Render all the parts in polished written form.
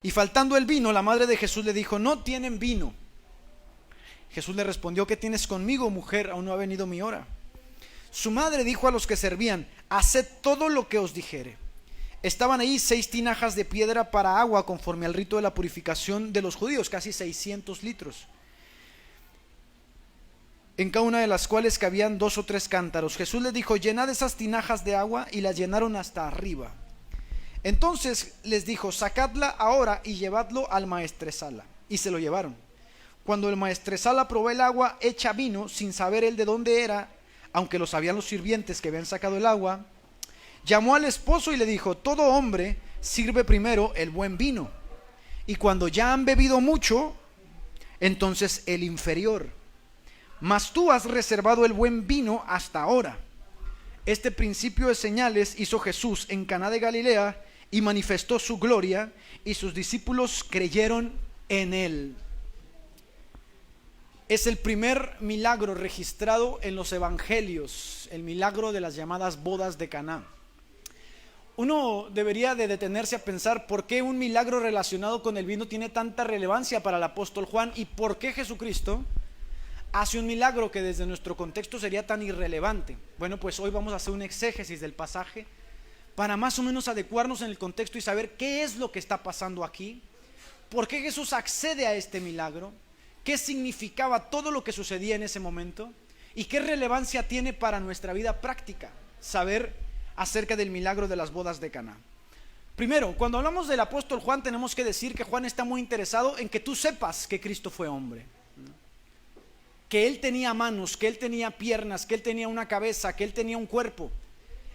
Y faltando el vino, la madre de Jesús le dijo: no tienen vino. Jesús le respondió: ¿qué tienes conmigo, mujer? Aún no ha venido mi hora. Su madre dijo a los que servían: haced todo lo que os dijere. Estaban ahí 6 tinajas de piedra para agua, conforme al rito de la purificación de los judíos, casi 600 litros, en cada una de las cuales cabían 2 o 3 cántaros. Jesús les dijo: llenad esas tinajas de agua, y las llenaron hasta arriba. Entonces les dijo: sacadla ahora y llevadlo al maestresala. Y se lo llevaron. Cuando el maestresala probó el agua hecha vino, sin saber él de dónde era, aunque lo sabían los sirvientes que habían sacado el agua, llamó al esposo y le dijo: todo hombre sirve primero el buen vino, y cuando ya han bebido mucho, entonces el inferior. Mas tú has reservado el buen vino hasta ahora. Este principio de señales hizo Jesús en Caná de Galilea, y manifestó su gloria, y sus discípulos creyeron en él. Es el primer milagro registrado en los evangelios, el milagro de las llamadas bodas de Caná. Uno debería de detenerse a pensar por qué un milagro relacionado con el vino tiene tanta relevancia para el apóstol Juan, y por qué Jesucristo hace un milagro que desde nuestro contexto sería tan irrelevante. Bueno, pues hoy vamos a hacer un exégesis del pasaje para más o menos adecuarnos en el contexto y saber qué es lo que está pasando aquí, por qué Jesús accede a este milagro, qué significaba todo lo que sucedía en ese momento y qué relevancia tiene para nuestra vida práctica saber acerca del milagro de las bodas de Caná. Primero, cuando hablamos del apóstol Juan, tenemos que decir que Juan está muy interesado en que tú sepas que Cristo fue hombre, que Él tenía manos, que Él tenía piernas, que Él tenía una cabeza, que Él tenía un cuerpo.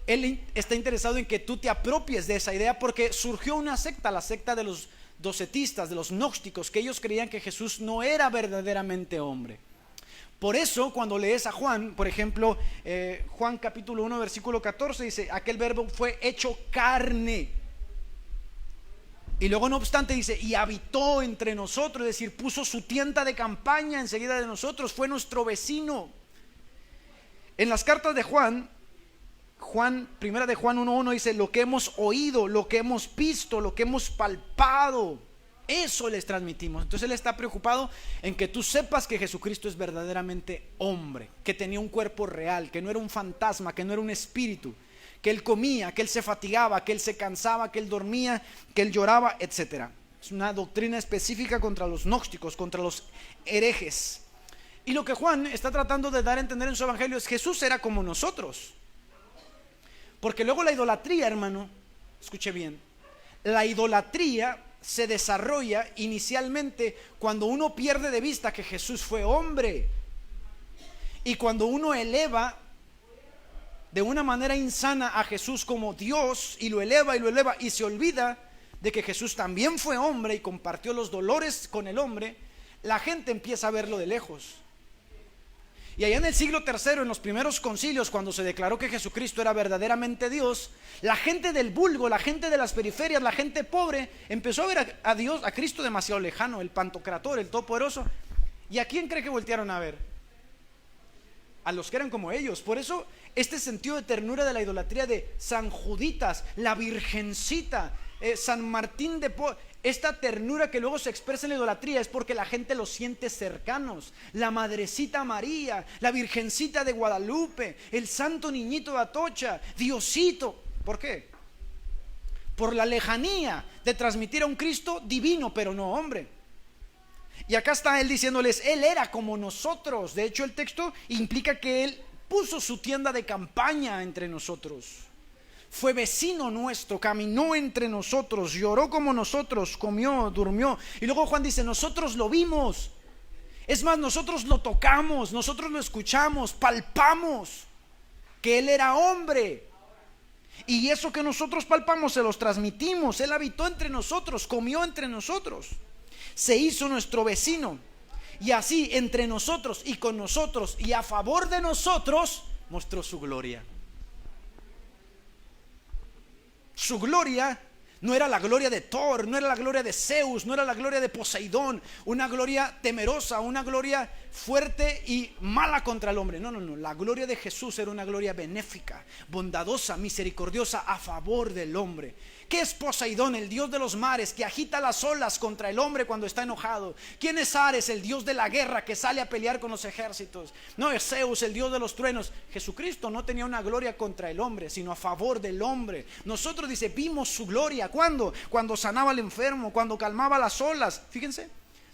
Él está interesado en que tú te apropies de esa idea, porque surgió una secta, la secta de los docetistas, de los gnósticos, que ellos creían que Jesús no era verdaderamente hombre. Por eso cuando lees a Juan, por ejemplo, Juan capítulo 1 versículo 14 dice: aquel verbo fue hecho carne. Y luego no obstante dice: y habitó entre nosotros, es decir, puso su tienda de campaña enseguida de nosotros, fue nuestro vecino. En las cartas de Juan, primera de Juan 1:1 dice: lo que hemos oído, lo que hemos visto, lo que hemos palpado, eso les transmitimos. Entonces él está preocupado en que tú sepas que Jesucristo es verdaderamente hombre, que tenía un cuerpo real, que no era un fantasma, que no era un espíritu, que él comía, que él se fatigaba, que él se cansaba, que él dormía, que él lloraba, etc. Es una doctrina específica contra los gnósticos, contra los herejes. Y lo que Juan está tratando de dar a entender en su evangelio es: Jesús era como nosotros. Porque luego la idolatría, hermano, escuche bien, la idolatría se desarrolla inicialmente cuando uno pierde de vista que Jesús fue hombre, y cuando uno eleva de una manera insana a Jesús como Dios, y lo eleva y se olvida de que Jesús también fue hombre y compartió los dolores con el hombre. La gente empieza a verlo de lejos. Y allá en el siglo III, en los primeros concilios, cuando se declaró que Jesucristo era verdaderamente Dios, la gente del vulgo, la gente de las periferias, la gente pobre, empezó a ver a Dios, a Cristo demasiado lejano, el Pantocrator, el Todopoderoso. ¿Y a quién cree que voltearon a ver? A los que eran como ellos. Por eso este sentido de ternura de la idolatría de San Juditas, la Virgencita, San Martín de Porres, esta ternura que luego se expresa en la idolatría es porque la gente los siente cercanos. La Madrecita María, la Virgencita de Guadalupe, el Santo Niñito de Atocha, Diosito. ¿Por qué? Por la lejanía de transmitir a un Cristo divino, pero no hombre. Y acá está él diciéndoles: él era como nosotros. De hecho, el texto implica que él puso su tienda de campaña entre nosotros. Fue vecino nuestro, caminó entre nosotros, lloró como nosotros, comió, durmió. Y luego Juan dice: nosotros lo vimos. Es más, nosotros lo tocamos, nosotros lo escuchamos, palpamos que él era hombre. Y eso que nosotros palpamos se los transmitimos. Él habitó entre nosotros, comió entre nosotros, se hizo nuestro vecino. Y así entre nosotros y con nosotros y a favor de nosotros mostró su gloria. Su gloria no era la gloria de Thor, no era la gloria de Zeus, no era la gloria de Poseidón, una gloria temerosa, una gloria fuerte y mala contra el hombre. No, la gloria de Jesús era una gloria benéfica, bondadosa, misericordiosa, a favor del hombre. ¿Qué es Poseidón? El dios de los mares, que agita las olas contra el hombre cuando está enojado. ¿Quién es Ares? El dios de la guerra, que sale a pelear con los ejércitos. No es Zeus, el dios de los truenos. Jesucristo no tenía una gloria contra el hombre, sino a favor del hombre. Nosotros, dice, vimos su gloria. ¿Cuándo? Cuando sanaba al enfermo, cuando calmaba las olas. Fíjense.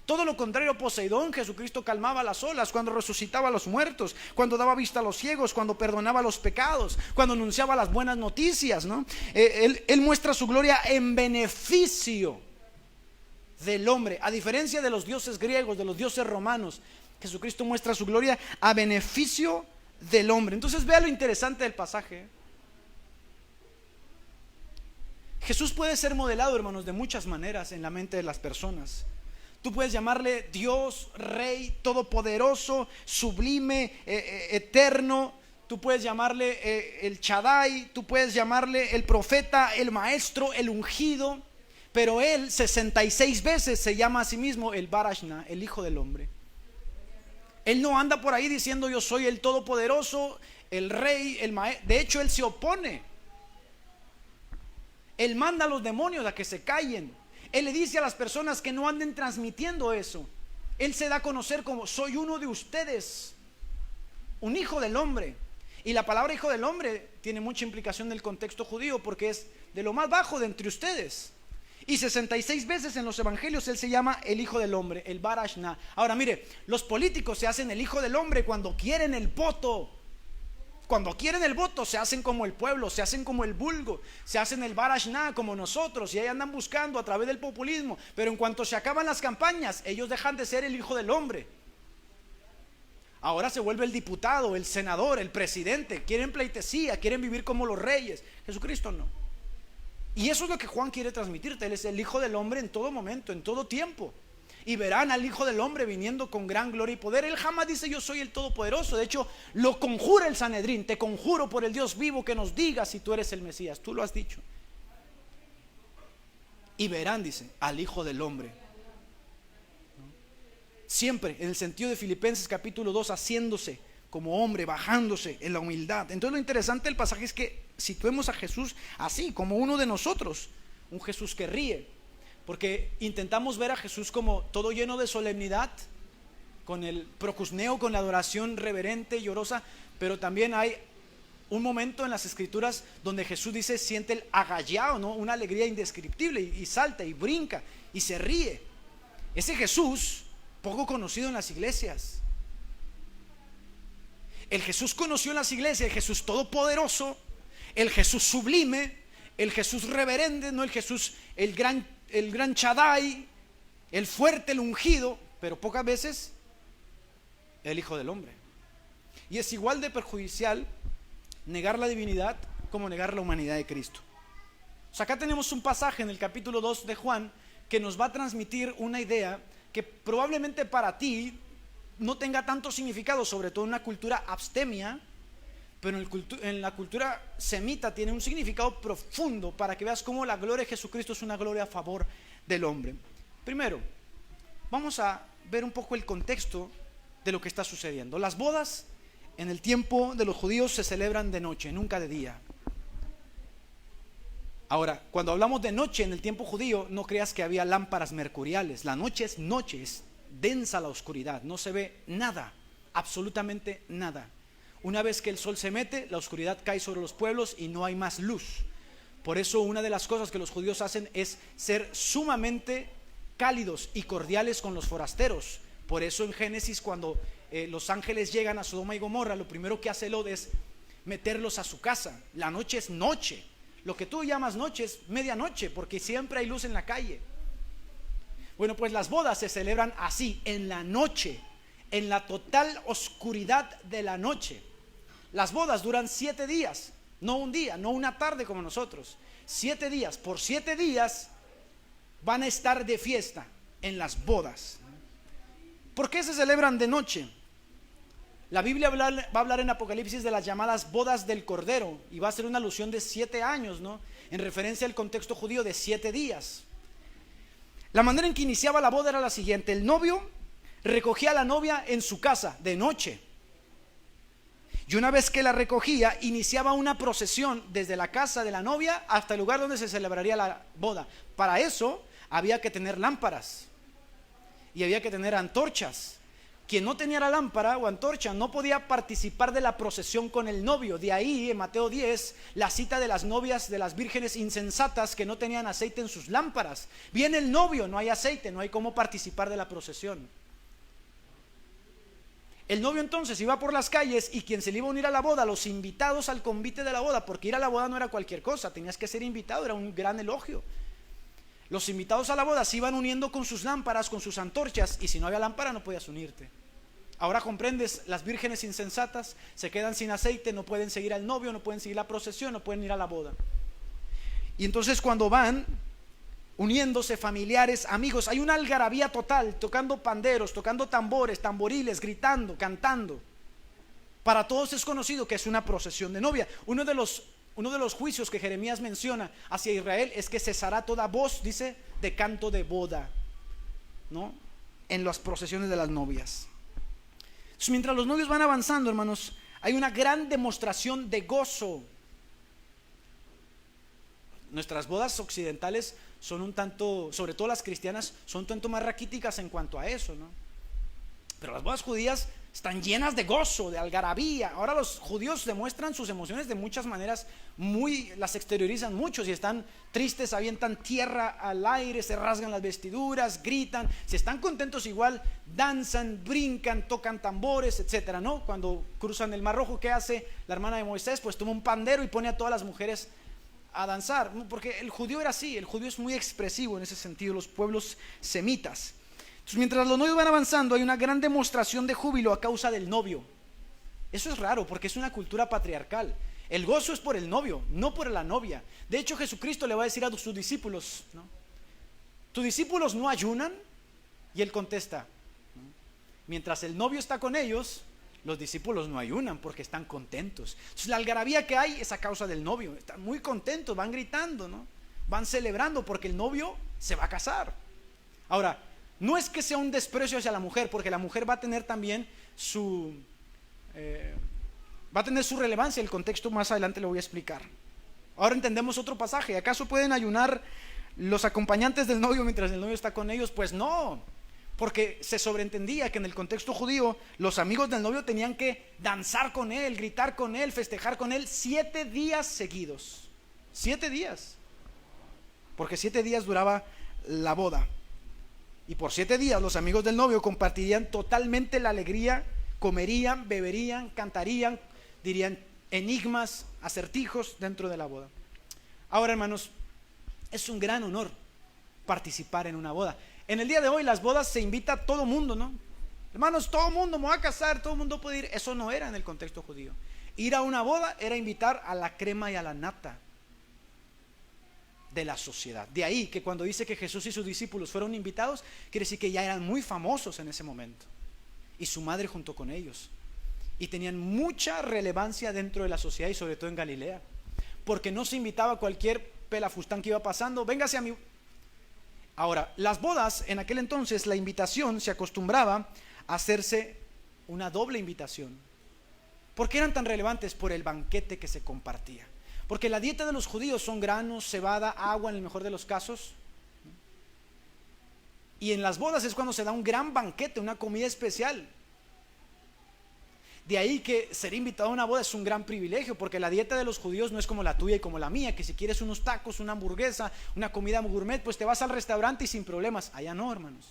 Todo lo contrario a Poseidón, Jesucristo calmaba las olas, cuando resucitaba a los muertos, cuando daba vista a los ciegos, cuando perdonaba los pecados, cuando anunciaba las buenas noticias, ¿no? Él muestra su gloria en beneficio del hombre. A diferencia de los dioses griegos, de los dioses romanos, Jesucristo muestra su gloria a beneficio del hombre. Entonces vea lo interesante del pasaje. Jesús puede ser modelado, hermanos, de muchas maneras en la mente de las personas. Tú puedes llamarle Dios, Rey, Todopoderoso, Sublime, Eterno. Tú puedes llamarle el Shaddai. Tú puedes llamarle el Profeta, el Maestro, el Ungido. Pero Él 66 veces se llama a sí mismo el Barashna, el Hijo del Hombre. Él no anda por ahí diciendo yo soy el Todopoderoso, el Rey, el Maestro. De hecho, Él se opone. Él manda a los demonios a que se callen. Él le dice a las personas que no anden transmitiendo eso. Él se da a conocer como soy uno de ustedes, un hijo del hombre. Y la palabra hijo del hombre tiene mucha implicación en el contexto judío, porque es de lo más bajo de entre ustedes. Y 66 veces en los evangelios Él se llama el hijo del hombre, el Barashna. Ahora mire, los políticos se hacen el hijo del hombre cuando quieren el voto. Cuando quieren el voto se hacen como el pueblo, se hacen como el vulgo, se hacen el Barashna como nosotros, y ahí andan buscando a través del populismo. Pero en cuanto se acaban las campañas, ellos dejan de ser el hijo del hombre. Ahora se vuelve el diputado, el senador, el presidente. Quieren pleitesía, quieren vivir como los reyes. Jesucristo no. Y eso es lo que Juan quiere transmitirte. Él es el hijo del hombre en todo momento, en todo tiempo. Y verán al hijo del hombre viniendo con gran gloria y poder. Él jamás dice yo soy el Todopoderoso. De hecho, lo conjura el Sanedrín. Te conjuro por el Dios vivo que nos diga si tú eres el Mesías. Tú lo has dicho. Y verán, dice, al hijo del hombre. Siempre en el sentido de Filipenses capítulo 2, haciéndose como hombre, bajándose en la humildad. Entonces lo interesante del pasaje es que situemos a Jesús así, como uno de nosotros. Un Jesús que ríe. Porque intentamos ver a Jesús como todo lleno de solemnidad, con el procusneo, con la adoración reverente y llorosa. Pero también hay un momento en las escrituras donde Jesús dice, siente el agallao, ¿no? Una alegría indescriptible, y salta y brinca y se ríe. Ese Jesús poco conocido en las iglesias. El Jesús conocido en las iglesias, el Jesús todopoderoso, el Jesús sublime, el Jesús reverente, no el Jesús, el gran Shaddai, el fuerte, el ungido, pero pocas veces el hijo del hombre. Y es igual de perjudicial negar la divinidad como negar la humanidad de Cristo. O sea, acá tenemos un pasaje en el capítulo 2 de Juan que nos va a transmitir una idea que probablemente para ti no tenga tanto significado, sobre todo en una cultura abstemia, pero en la cultura semita tiene un significado profundo para que veas cómo la gloria de Jesucristo es una gloria a favor del hombre. Primero, vamos a ver un poco el contexto de lo que está sucediendo. Las bodas en el tiempo de los judíos se celebran de noche, nunca de día. Ahora, cuando hablamos de noche en el tiempo judío, no creas que había lámparas mercuriales. La noche, es densa la oscuridad, no se ve nada, absolutamente nada. Una vez que el sol se mete, la oscuridad cae sobre los pueblos y no hay más luz. Por eso una de las cosas que los judíos hacen es ser sumamente cálidos y cordiales con los forasteros. Por eso en Génesis, cuando los ángeles llegan a Sodoma y Gomorra, lo primero que hace Lot es meterlos a su casa. La noche es noche. Lo que tú llamas noche es medianoche, porque siempre hay luz en la calle. Bueno, pues las bodas se celebran así, en la noche, en la total oscuridad de la noche. Las bodas duran 7 días, no un día, no una tarde como nosotros. 7 días, por 7 días van a estar de fiesta en las bodas. ¿Por qué se celebran de noche? La Biblia va a hablar en Apocalipsis de las llamadas bodas del Cordero, y va a ser una alusión de 7 años, ¿no? En referencia al contexto judío de 7 días. La manera en que iniciaba la boda era la siguiente: el novio recogía a la novia en su casa de noche, Y una vez que la recogía, iniciaba una procesión desde la casa de la novia hasta el lugar donde se celebraría la boda. Para eso había que tener lámparas y había que tener antorchas. Quien no tenía la lámpara o antorcha no podía participar de la procesión con el novio. De ahí en Mateo 10 la cita de las novias de las vírgenes insensatas que no tenían aceite en sus lámparas. Viene el novio, no hay aceite, no hay cómo participar de la procesión. El novio entonces iba por las calles y quien se le iba a unir a la boda, los invitados al convite de la boda, porque ir a la boda no era cualquier cosa, tenías que ser invitado, era un gran elogio. Los invitados a la boda se iban uniendo con sus lámparas, con sus antorchas, y si no había lámpara no podías unirte. Ahora comprendes, las vírgenes insensatas se quedan sin aceite, no pueden seguir al novio, no pueden seguir la procesión, no pueden ir a la boda. Y entonces cuando van uniéndose familiares, amigos, hay una algarabía total, tocando panderos, tocando tambores, tamboriles, gritando, cantando. Para todos es conocido que es una procesión de novia. Uno de los juicios que Jeremías menciona hacia Israel es que cesará toda voz, dice, de canto de boda, ¿no? En las procesiones de las novias. Entonces, mientras los novios van avanzando, hermanos, hay una gran demostración de gozo. Nuestras bodas occidentales son un tanto, sobre todo las cristianas, son un tanto más raquíticas en cuanto a eso, ¿no? Pero las bodas judías están llenas de gozo, de algarabía. Ahora los judíos demuestran sus emociones de muchas maneras, las exteriorizan mucho. Si están tristes, avientan tierra al aire, se rasgan las vestiduras, gritan. Si están contentos, igual danzan, brincan, tocan tambores, etcétera, ¿no? Cuando cruzan el Mar Rojo, ¿qué hace la hermana de Moisés? Pues toma un pandero y pone a todas las mujeres a danzar, porque el judío era así. El judío es muy expresivo en ese sentido, los pueblos semitas. Entonces, mientras los novios van avanzando, hay una gran demostración de júbilo a causa del novio. Eso es raro porque es una cultura patriarcal. El gozo es por el novio, no por la novia. De hecho, Jesucristo le va a decir a sus discípulos, ¿no? ¿Tus discípulos no ayunan? Y él contesta, ¿no? Mientras el novio está con ellos, los discípulos no ayunan porque están contentos. Entonces, la algarabía que hay es a causa del novio. Están muy contentos, van gritando, ¿no? Van celebrando porque el novio se va a casar. Ahora, no es que sea un desprecio hacia la mujer, porque la mujer va a tener también su relevancia. El contexto más adelante lo voy a explicar. Ahora entendemos otro pasaje. ¿Acaso pueden ayunar los acompañantes del novio mientras el novio está con ellos? Pues no, porque se sobreentendía que en el contexto judío los amigos del novio tenían que danzar con él, gritar con él, festejar con él 7 días seguidos. 7 días, porque 7 días duraba la boda. Y por 7 días los amigos del novio compartirían totalmente la alegría, comerían, beberían, cantarían, dirían enigmas, acertijos dentro de la boda. Ahora, hermanos, es un gran honor participar en una boda. En el día de hoy las bodas se invita a todo mundo, ¿no? Hermanos, todo mundo me va a casar, todo mundo puede ir. Eso no era en el contexto judío. Ir a una boda era invitar a la crema y a la nata de la sociedad. De ahí que cuando dice que Jesús y sus discípulos fueron invitados, quiere decir que ya eran muy famosos en ese momento, y su madre junto con ellos, y tenían mucha relevancia dentro de la sociedad y sobre todo en Galilea, porque no se invitaba a cualquier pelafustán que iba pasando, véngase a mi. Ahora, las bodas en aquel entonces, la invitación se acostumbraba a hacerse una doble invitación. ¿Por qué eran tan relevantes? Por el banquete que se compartía. Porque la dieta de los judíos son granos, cebada, agua en el mejor de los casos. Y en las bodas es cuando se da un gran banquete, una comida especial. De ahí que ser invitado a una boda es un gran privilegio, porque la dieta de los judíos no es como la tuya y como la mía, que si quieres unos tacos, una hamburguesa, una comida gourmet, pues te vas al restaurante y sin problemas. Allá no, hermanos.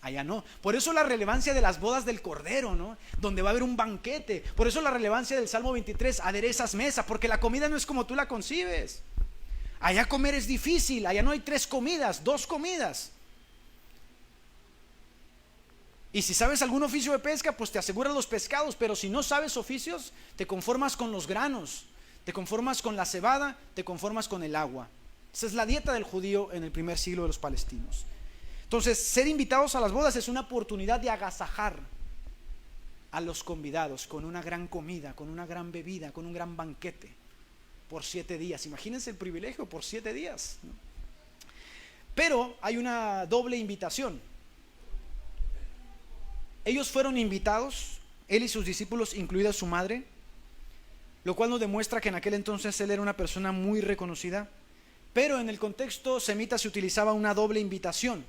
Allá no. Por eso la relevancia de las bodas del Cordero, ¿no? Donde va a haber un banquete. Por eso la relevancia del Salmo 23, aderezas mesa, porque la comida no es como tú la concibes. Allá comer es difícil, allá no hay 3 comidas, 2 comidas. Y si sabes algún oficio de pesca, pues te aseguras los pescados, pero si no sabes oficios, te conformas con los granos, te conformas con la cebada, te conformas con el agua. Esa es la dieta del judío en el primer siglo de los palestinos. Entonces, ser invitados a las bodas es una oportunidad de agasajar a los convidados con una gran comida, con una gran bebida, con un gran banquete por 7 días. Imagínense el privilegio por 7 días, ¿no? Pero hay una doble invitación. Ellos fueron invitados, él y sus discípulos, incluida su madre, lo cual nos demuestra que en aquel entonces él era una persona muy reconocida. Pero en el contexto semita se utilizaba una doble invitación.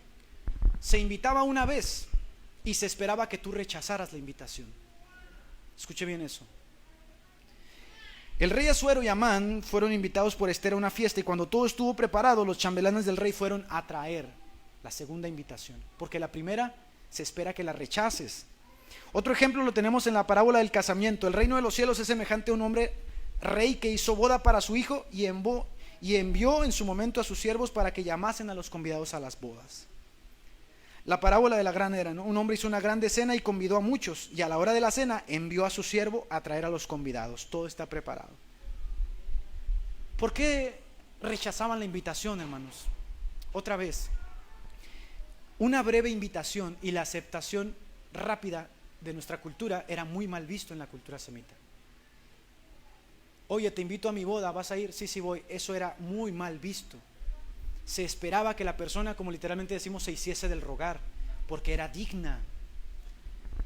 Se invitaba una vez y se esperaba que tú rechazaras la invitación. Escuche bien eso. El rey Asuero y Amán fueron invitados por Esther a una fiesta, y cuando todo estuvo preparado, los chambelanes del rey fueron a traer la segunda invitación, porque la primera se espera que la rechaces. Otro ejemplo lo tenemos en la parábola del casamiento. El reino de los cielos es semejante a un hombre rey que hizo boda para su hijo y envió en su momento a sus siervos para que llamasen a los convidados a las bodas. La parábola de la gran era, ¿no? Un hombre hizo una grande cena y convidó a muchos, y a la hora de la cena envió a su siervo a traer a los convidados. Todo está preparado. ¿Por qué rechazaban la invitación, hermanos? Otra vez, una breve invitación y la aceptación rápida de nuestra cultura era muy mal visto en la cultura semita. Oye, te invito a mi boda, ¿vas a ir? Sí, sí voy. Eso era muy mal visto. Se esperaba que la persona, como literalmente decimos, se hiciese del rogar, porque era digna.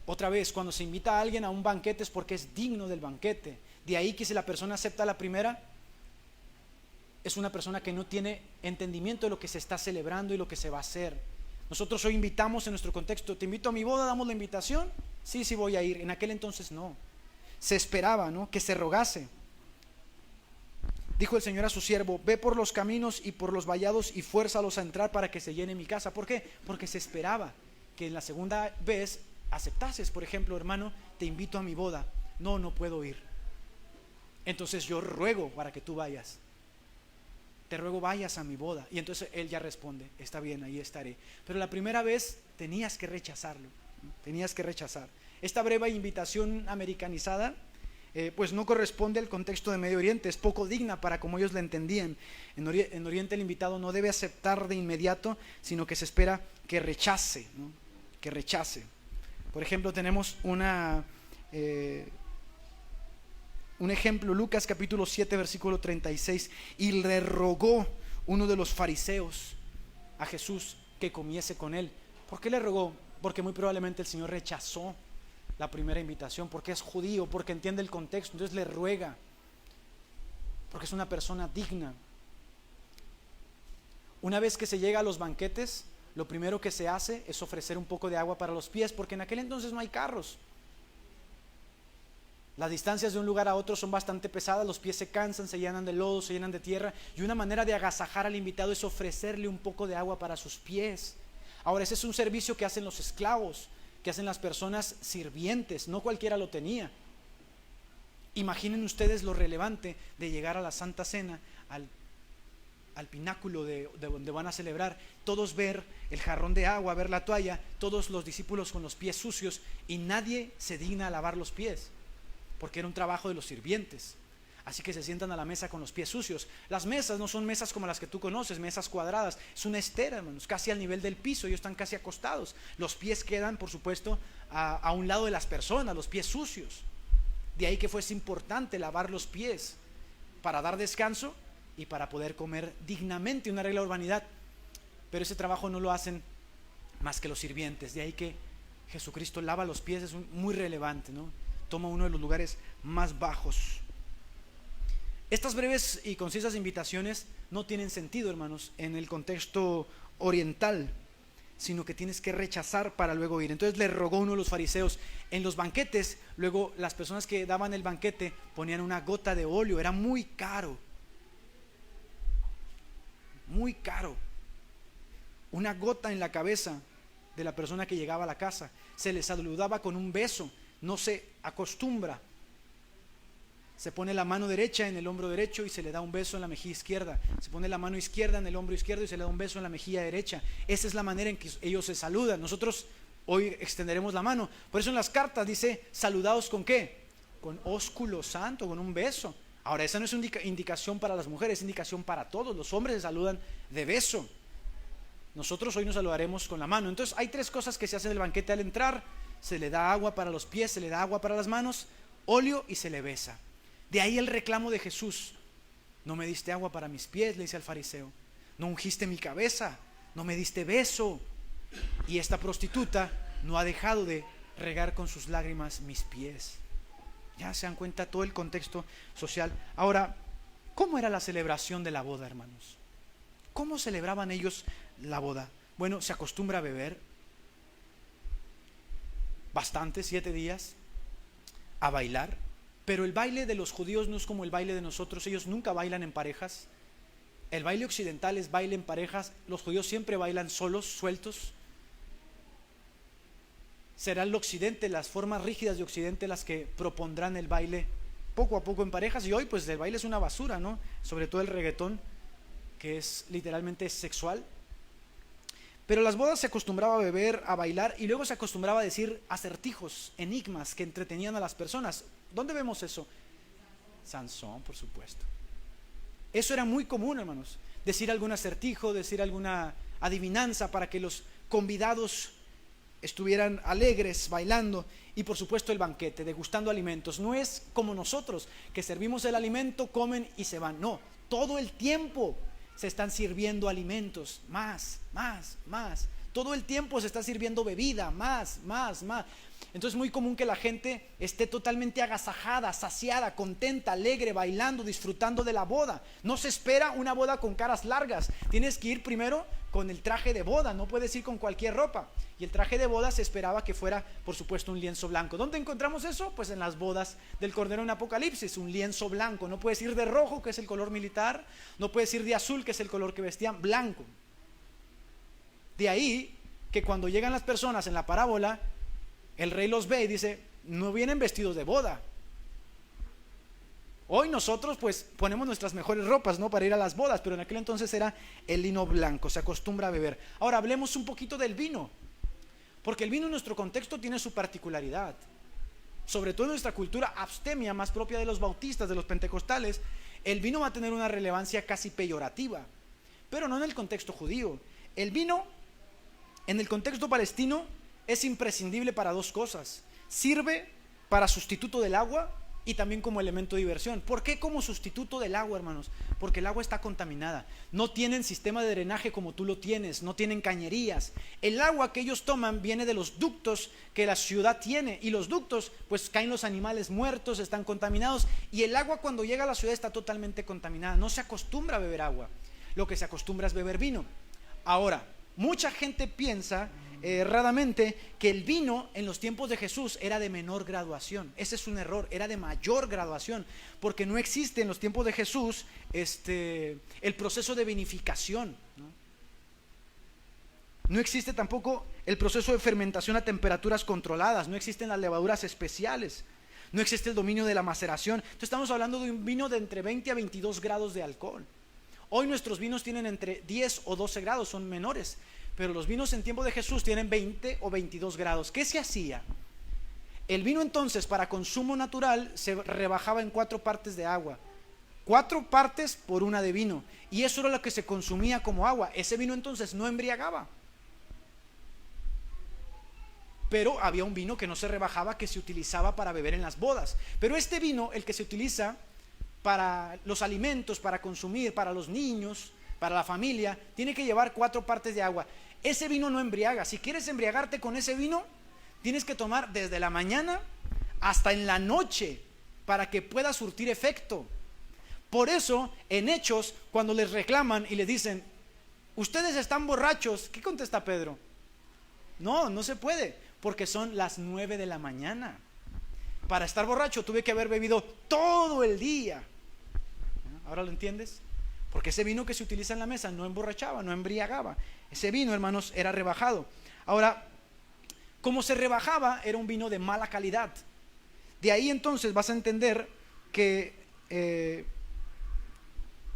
Otra vez, cuando se invita a alguien a un banquete es porque es digno del banquete. De ahí que si la persona acepta la primera, es una persona que no tiene entendimiento de lo que se está celebrando y lo que se va a hacer. Nosotros hoy invitamos en nuestro contexto, te invito a mi boda, damos la invitación, sí, sí voy a ir. En aquel entonces no. Se esperaba, ¿no?, que se rogase. Dijo el Señor a su siervo: ve por los caminos y por los vallados y fuérzalos a entrar para que se llene mi casa. ¿Por qué? Porque se esperaba que en la segunda vez aceptases. Por ejemplo, hermano, te invito a mi boda. No, no puedo ir. Entonces yo ruego para que tú vayas. Te ruego vayas a mi boda. Y entonces él ya responde: está bien, ahí estaré. Pero la primera vez tenías que rechazarlo, ¿no? Tenías que rechazar. Esta breve invitación americanizada pues no corresponde al contexto de Medio Oriente, es poco digna para como ellos la entendían. En Oriente el invitado no debe aceptar de inmediato, sino que se espera que rechace, ¿no?, que rechace. Por ejemplo, tenemos un ejemplo, Lucas capítulo 7 versículo 36: y le rogó uno de los fariseos a Jesús que comiese con él. ¿Por qué le rogó? Porque muy probablemente el Señor rechazó la primera invitación, porque es judío, porque entiende el contexto. Entonces le ruega, porque es una persona digna. Una vez que se llega a los banquetes, lo primero que se hace es ofrecer un poco de agua para los pies, porque en aquel entonces no hay carros. Las distancias de un lugar a otro son bastante pesadas, los pies se cansan, se llenan de lodo, se llenan de tierra, y una manera de agasajar al invitado es ofrecerle un poco de agua para sus pies. Ahora, ese es un servicio que hacen los esclavos, que hacen las personas sirvientes, no cualquiera lo tenía. Imaginen ustedes lo relevante de llegar a la Santa Cena, al pináculo de donde van a celebrar, todos ver el jarrón de agua, ver la toalla, todos los discípulos con los pies sucios, y nadie se digna a lavar los pies, porque era un trabajo de los sirvientes. Así que se sientan a la mesa con los pies sucios. Las mesas no son mesas como las que tú conoces, mesas cuadradas, es una estera, hermanos, casi al nivel del piso, ellos están casi acostados. Los pies quedan, por supuesto, a un lado de las personas, los pies sucios. De ahí que fuese importante lavar los pies para dar descanso y para poder comer dignamente, una regla de urbanidad. Pero ese trabajo no lo hacen más que los sirvientes. De ahí que Jesucristo lava los pies, es muy relevante, ¿no? Toma uno de los lugares más bajos. Estas breves y concisas invitaciones no tienen sentido, hermanos, en el contexto oriental, sino que tienes que rechazar para luego ir. Entonces le rogó uno de los fariseos. En los banquetes, luego las personas que daban el banquete ponían una gota de óleo, era muy caro. Muy caro. Una gota en la cabeza de la persona que llegaba a la casa. Se le saludaba con un beso, no se acostumbra. Se pone la mano derecha en el hombro derecho y se le da un beso en la mejilla izquierda. Se pone la mano izquierda en el hombro izquierdo y se le da un beso en la mejilla derecha. Esa es la manera en que ellos se saludan. Nosotros hoy extenderemos la mano. Por eso en las cartas dice: saludados ¿con qué? Con ósculo santo, con un beso. Ahora, esa no es una indicación para las mujeres, es indicación para todos. Los hombres se saludan de beso. Nosotros hoy nos saludaremos con la mano. Entonces hay tres cosas que se hacen en el banquete al entrar: se le da agua para los pies, se le da agua para las manos, óleo, y se le besa. De ahí el reclamo de Jesús: no me diste agua para mis pies, le dice al fariseo, no ungiste mi cabeza, no me diste beso. Y esta prostituta no ha dejado de regar con sus lágrimas mis pies. Ya se dan cuenta todo el contexto social. Ahora, ¿cómo era la celebración de la boda, hermanos? ¿Cómo celebraban ellos la boda? Bueno, se acostumbra a beber bastante, 7 días, a bailar, pero el baile de los judíos no es como el baile de nosotros. Ellos nunca bailan en parejas. El baile occidental es baile en parejas. Los judíos siempre bailan solos, sueltos. Será el occidente, las formas rígidas de occidente las que propondrán el baile poco a poco en parejas. Y hoy pues el baile es una basura, ¿no? Sobre todo el reggaetón, que es literalmente sexual. Pero las bodas se acostumbraba a beber, a bailar, y luego se acostumbraba a decir acertijos, enigmas que entretenían a las personas. ¿Dónde vemos eso? Sansón, por supuesto. Eso era muy común, hermanos. Decir algún acertijo, decir alguna adivinanza para que los convidados estuvieran alegres, bailando. Y por supuesto el banquete, degustando alimentos. No es como nosotros, que servimos el alimento, comen y se van. No, todo el tiempo se están sirviendo alimentos, más. Todo el tiempo se está sirviendo bebida, más. Entonces es muy común que la gente esté totalmente agasajada, saciada, contenta, alegre, bailando, disfrutando de la boda. No se espera una boda con caras largas. Tienes que ir primero con el traje de boda, no puedes ir con cualquier ropa. Y el traje de boda se esperaba que fuera, por supuesto, un lienzo blanco. ¿Dónde encontramos eso? Pues en las bodas del Cordero en Apocalipsis, un lienzo blanco. No puedes ir de rojo, que es el color militar, no puedes ir de azul, que es el color que vestían, blanco. De ahí que cuando llegan las personas en la parábola, el rey los ve y dice, no vienen vestidos de boda. Hoy nosotros pues ponemos nuestras mejores ropas, ¿no?, para ir a las bodas, pero en aquel entonces era el lino blanco, se acostumbra a beber. Ahora hablemos un poquito del vino, porque el vino en nuestro contexto tiene su particularidad. Sobre todo en nuestra cultura abstemia, más propia de los bautistas, de los pentecostales, el vino va a tener una relevancia casi peyorativa, pero no en el contexto judío. El vino en el contexto palestino es imprescindible para dos cosas. Sirve para sustituto del agua y también como elemento de diversión. ¿Por qué como sustituto del agua, hermanos? Porque el agua está contaminada. No tienen sistema de drenaje como tú lo tienes, no tienen cañerías. El agua que ellos toman viene de los ductos que la ciudad tiene, y los ductos pues caen los animales muertos, están contaminados, y el agua cuando llega a la ciudad está totalmente contaminada. No se acostumbra a beber agua, lo que se acostumbra es beber vino. Ahora, mucha gente piensa erradamente que el vino en los tiempos de Jesús era de menor graduación. Ese es un error, era de mayor graduación, porque no existe en los tiempos de Jesús el proceso de vinificación, ¿no? No existe tampoco el proceso de fermentación a temperaturas controladas, no existen las levaduras especiales, no existe el dominio de la maceración. Entonces estamos hablando de un vino de entre 20 a 22 grados de alcohol. Hoy nuestros vinos tienen entre 10 o 12 grados, son menores, pero los vinos en tiempo de Jesús tienen 20 o 22 grados. ¿Qué se hacía? El vino entonces para consumo natural se rebajaba en 4 partes de agua, 4 partes por una de vino, y eso era lo que se consumía como agua. Ese vino entonces no embriagaba, pero había un vino que no se rebajaba, que se utilizaba para beber en las bodas. Pero este vino, el que se utiliza para los alimentos, para consumir, para los niños, para la familia, tiene que llevar 4 partes de agua. Ese vino no embriaga. Si quieres embriagarte con ese vino, tienes que tomar desde la mañana hasta en la noche para que pueda surtir efecto. Por eso en Hechos, cuando les reclaman y les dicen, ustedes están borrachos, ¿qué contesta Pedro? No se puede, porque son las 9 de la mañana. Para estar borracho tuve que haber bebido todo el día. ¿Ahora lo entiendes? Porque ese vino que se utiliza en la mesa no emborrachaba, no embriagaba. Ese vino, hermanos, era rebajado. Ahora, como se rebajaba, era un vino de mala calidad. De ahí entonces vas a entender que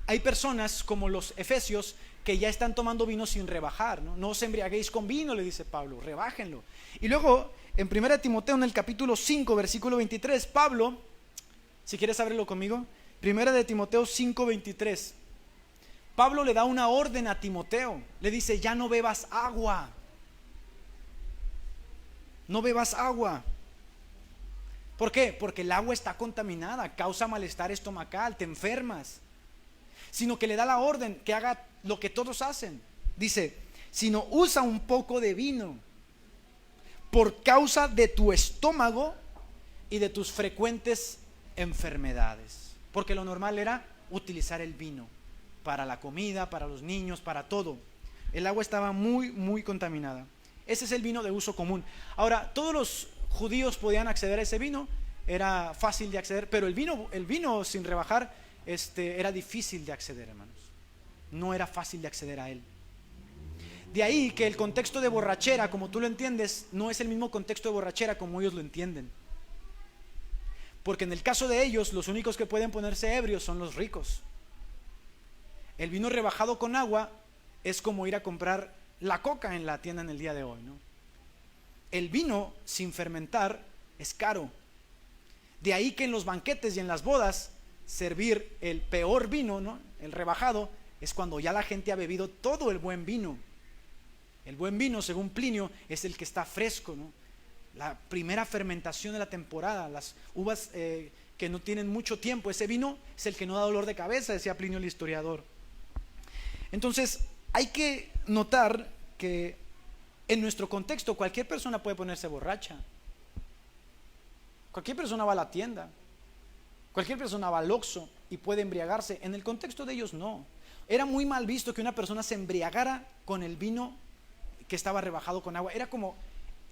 hay personas como los efesios que ya están tomando vino sin rebajar, ¿no? No os embriaguéis con vino, le dice Pablo, rebájenlo. Y luego, en 1 Timoteo, en el capítulo 5, versículo 23, Pablo, si quieres abrirlo conmigo, 1 Timoteo 5, 23. Pablo le da una orden a Timoteo, le dice, ya no bebas agua, no bebas agua. ¿Por qué? Porque el agua está contaminada, causa malestar estomacal, te enfermas. Sino que le da la orden que haga lo que todos hacen. Dice, sino usa un poco de vino por causa de tu estómago, y de tus frecuentes enfermedades. Porque lo normal era utilizar el vino para la comida, para los niños, para todo. El agua estaba muy, muy contaminada. Ese es el vino de uso común. Ahora, todos los judíos podían acceder a ese vino, era fácil de acceder, pero el vino sin rebajar, era difícil de acceder, hermanos. No era fácil de acceder a él. De ahí que el contexto de borrachera, como tú lo entiendes, no es el mismo contexto de borrachera como ellos lo entienden. Porque en el caso de ellos, los únicos que pueden ponerse ebrios son los ricos. El vino rebajado con agua es como ir a comprar la coca en la tienda en el día de hoy, ¿no? El vino sin fermentar es caro. De ahí que en los banquetes y en las bodas, servir el peor vino, ¿no?, el rebajado, es cuando ya la gente ha bebido todo el buen vino. El buen vino, según Plinio, es el que está fresco, ¿no? La primera fermentación de la temporada, las uvas que no tienen mucho tiempo. Ese vino es el que no da dolor de cabeza, decía Plinio el historiador. Entonces, hay que notar que en nuestro contexto cualquier persona puede ponerse borracha. Cualquier persona va a la tienda, cualquier persona va al Oxxo y puede embriagarse. En el contexto de ellos no. Era muy mal visto que una persona se embriagara con el vino que estaba rebajado con agua. Era como,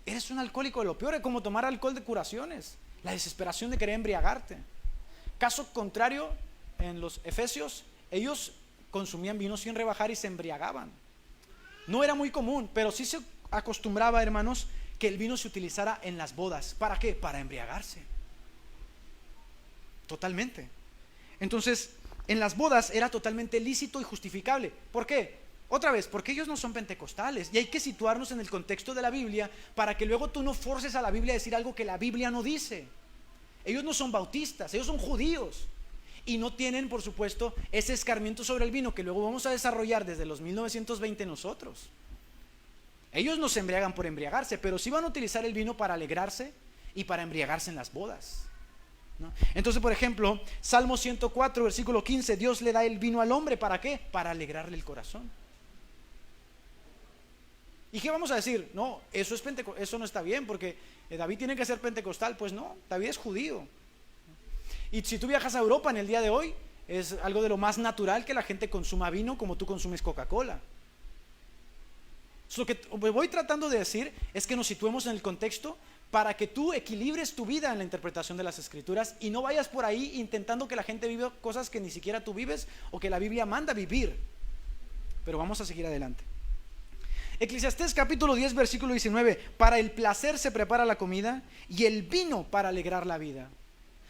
eres un alcohólico de lo peor, es como tomar alcohol de curaciones, la desesperación de querer embriagarte. Caso contrario, en los Efesios, ellos consumían vino sin rebajar y se embriagaban. No era muy común, pero sí se acostumbraba, hermanos, que el vino se utilizara en las bodas. ¿Para qué? Para embriagarse. Totalmente. Entonces, en las bodas era totalmente lícito y justificable. ¿Por qué? Otra vez, porque ellos no son pentecostales y hay que situarnos en el contexto de la Biblia para que luego tú no forces a la Biblia a decir algo que la Biblia no dice. Ellos no son bautistas, ellos son judíos y no tienen, por supuesto, ese escarmiento sobre el vino que luego vamos a desarrollar desde los 1920 nosotros. Ellos no se embriagan por embriagarse, pero sí van a utilizar el vino para alegrarse y para embriagarse en las bodas, ¿no? Entonces, por ejemplo, Salmo 104, versículo 15, Dios le da el vino al hombre, ¿para qué? Para alegrarle el corazón. ¿Y qué vamos a decir? No, eso no está bien, porque David tiene que ser pentecostal. Pues no, David es judío. Y si tú viajas a Europa en el día de hoy, es algo de lo más natural que la gente consuma vino como tú consumes Coca-Cola. Lo que voy tratando de decir es que nos situemos en el contexto para que tú equilibres tu vida en la interpretación de las Escrituras y no vayas por ahí intentando que la gente viva cosas que ni siquiera tú vives o que la Biblia manda vivir. Pero vamos a seguir adelante. Eclesiastés capítulo 10 versículo 19, para el placer se prepara la comida y el vino para alegrar la vida.